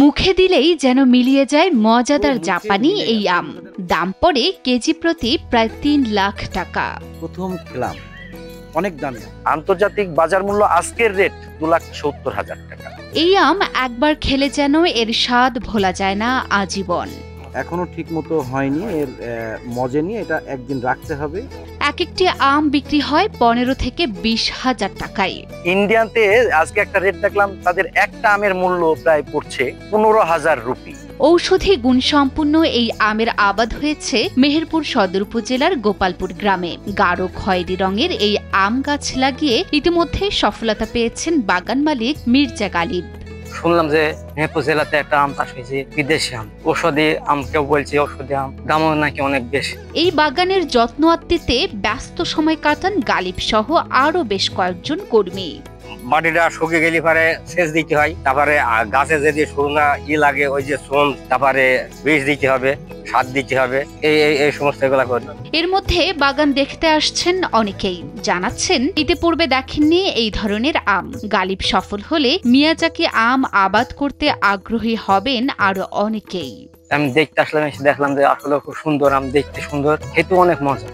মুখে দিলেই যেন মিলিয়ে যায় মজাদার জাপানি এই আম। দাম পড়ে কেজি প্রতি প্রায় ৩ লাখ টাকা। প্রথম খেলাম, অনেক দামি। আন্তর্জাতিক বাজার মূল্য আজকের রেট 2,70,000 টাকা। এই আম একবার খেলে যেন এর স্বাদ ভোলা যায় না আজীবন। এখনো ঠিক মতো হয়নি, এর মজে নিয়ে এটা একদিন রাখতে হবে। এক একটি আম বিক্রি হয় 15 থেকে 20 হাজার টাকায়। ইন্ডিয়াতে আজকে একটা রেট দেখলাম, তাদের একটা আমের মূল্য প্রায় পড়ছে 15,000 রুপি। ঔষধি গুণসম্পন্ন এই আমের আবাদ হয়েছে মেহেরপুর সদর উপজেলার গোপালপুর গ্রামে। গাঢ় খয়েরি রঙের এই আম গাছ লাগিয়ে ইতিমধ্যে সফলতা পেয়েছেন বাগান মালিক মির্জা গালিব। শুনলাম যে মেহেরপুর জেলাতে একটা আম চাষ হয়েছে, বিদেশি আম, ঔষধি আম। কেউ বলছে ঔষধি আম, দামও নাকি অনেক বেশি। এই বাগানের যত্ন আত্মীতে ব্যস্ত সময় কাটান গালিব সহ আরো বেশ কয়েকজন কর্মী। মাটিটা শুকিয়ে গেলে পরে সেচ দিতে হয়, তারপরে গাছে যদি শুকনা লাগে ওই যে শ্রম, তারপরে বীজ দিতে হবে, সার দিতে হবে, এই সমস্ত এগুলা করি। এর মধ্যে বাগান দেখতে আসছেন অনেকেই, জানাচ্ছেন ইতিপূর্বে দেখেননি এই ধরনের আম। গালিব সফল হলে মিয়াজাকি আম আবাদ করতে আগ্রহী হবেন আরো অনেকেই। আমি দেখতে আসলাম, এসে দেখলাম যে আসলে খুব সুন্দর আম, দেখতে সুন্দর, খেতে অনেক মজা।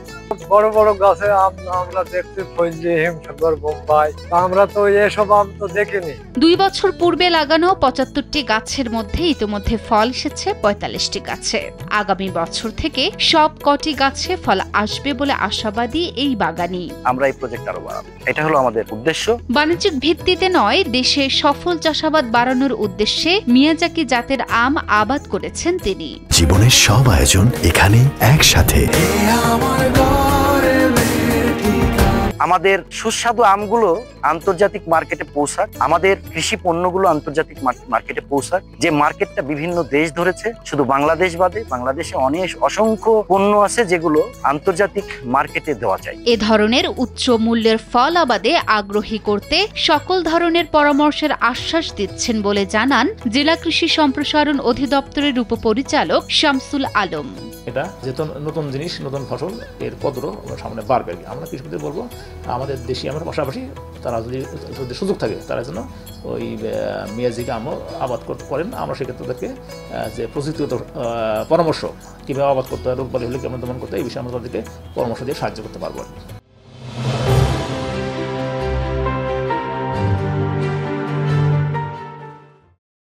বড় বড় গাছে আম আমরা দেখতে ফজলি, হিমসাগর, বোম্বাই, আমরা তো এসব আম তো দেখিনি। 2 বছর পূর্বে লাগানো 75টি গাছের মধ্যে ইতিমধ্যে ফল এসেছে 45টি গাছে। আগামী বছর থেকে সব কটি গাছে ফল আসবে বলে আশাবাদী এই বাগানি। আমরা এই প্রজেক্ট আরো বাড়াবো, এটা হলো আমাদের উদ্দেশ্য। বাণিজ্যিক ভিত্তিতে নয়, দেশে সফল চাষাবাদ বাড়ানোর উদ্দেশ্যে মিয়াজাকি জাতের আম আবাদ করেছেন তিনি। জীবনের সব আয়োজন এখানে একসাথে। আমাদের সুস্বাদু আমগুলো আন্তর্জাতিক মার্কেটে পৌঁছাক, আমাদের কৃষি পণ্যগুলো আন্তর্জাতিক মার্কেটে পৌঁছাক। যে মার্কেটটা বিভিন্ন দেশ ধরেছে, শুধু বাংলাদেশ বাদে বাংলাদেশে অসংখ্য পণ্য আছে যেগুলো আন্তর্জাতিক মার্কেটে দেওয়া যায়। এ ধরনের উচ্চ মূল্যের ফল আবাদে আগ্রহী করতে সকল ধরনের পরামর্শের আশ্বাস দিচ্ছেন বলে জানান জেলা কৃষি সম্প্রসারণ অধিদপ্তরের উপপরিচালক শামসুল আলম। এটা যেহেতু নতুন জিনিস, নতুন ফসল, এর কদরও সামনে বাড়বে। আমরা কৃষকদের বলবো আমাদের দেশি আমের পাশাপাশি তারা যদি সুযোগ থাকে তারা যেন ওই মিয়াজাকি আমও আবাদ করতে পারেন। আমরা সেক্ষেত্রে তাদেরকে যে প্রযুক্তিগত পরামর্শ কীভাবে আবাদ করতে হয়, রোগবালি হলে কেমন দমন করতে হয়, এই বিষয়ে আমরা তাদেরকে পরামর্শ দিয়ে সাহায্য করতে পারবো।